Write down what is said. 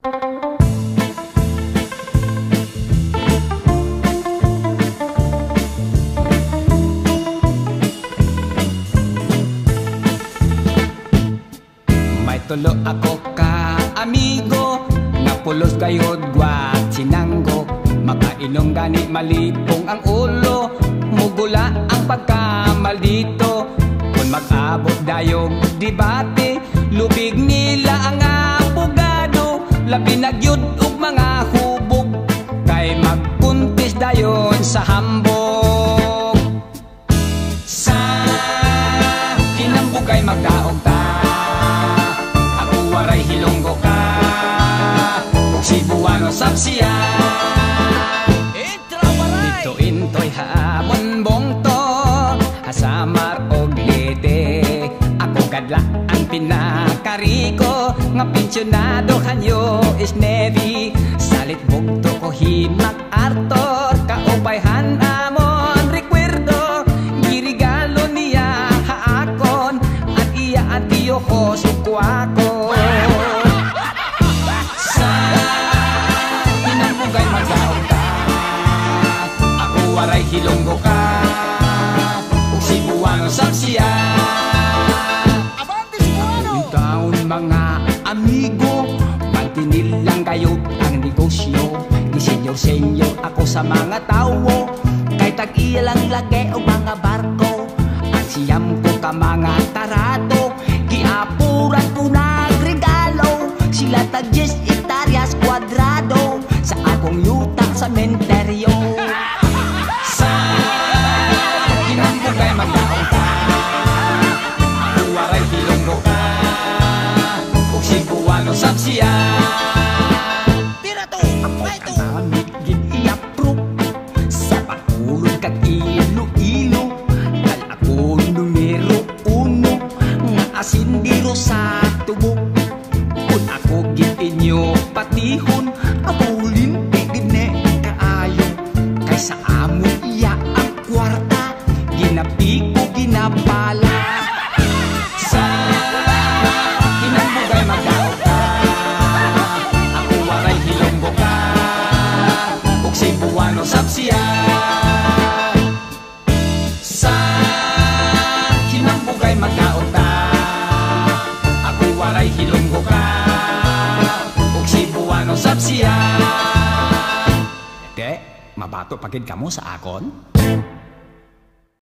May tulo ako ka amigo, napulos gayod gwat sinanggo. Makainom gani malipong ang ulo, mugula ang pagkamaldito. Kung mag-abot dayog debate, lubig nila ang abogado. Labi nagyud og mga hubog, kay magpuntis dayon sa hambog. Sa kinambugay magdaog ta, ako waray hilonggo ka, ug Cebuano sabsiya. Dito intoy hamon bongto, hasamar og lete. Ako kadla ang pinakariko, nga pensyonado kanyo is Navy. Salit bugto ko himak Arthur, kaupayhan amon recuerdo. Girigalo niya haakon, at iya at iyo ko sukwako. Sa hinambugay magdaog ka, ako waray hilonggo ka, ug Cebuano sabsiya. Mga amigo, magtinilang kayo ang negosyo. Gisenyor-senyor ako sa mga tawo, kay tag-iya lang lagi o mga barko. At siyam ko ka mga tarado, giapuran ko nagregalo. Sila tag 10 hektaryas kwadrado, sa akong yuta sa menteryo. Sa kinambugay magdaong ka, ako waray hilonggo ka, Cebuano sabsiya. Tira to, may to. Ang amig gin-i-approve sa pagkulong kag ilo-ilo. Dal ako numero 1 nga asindiro sa tubo. Kung ako gin-inyo patihon, abulin igine kaayo. Kay sa amo iya ang kwarta, ginapi ko ginapala. Sa kinambugay magdaog ka, ako waray hilonggo ka, ug Cebuano sabsiya. Sa kinambugay magdaog ka, ako waray hilonggo ka, ug Cebuano sabsiya. De, mabato pagid kamo sa akon?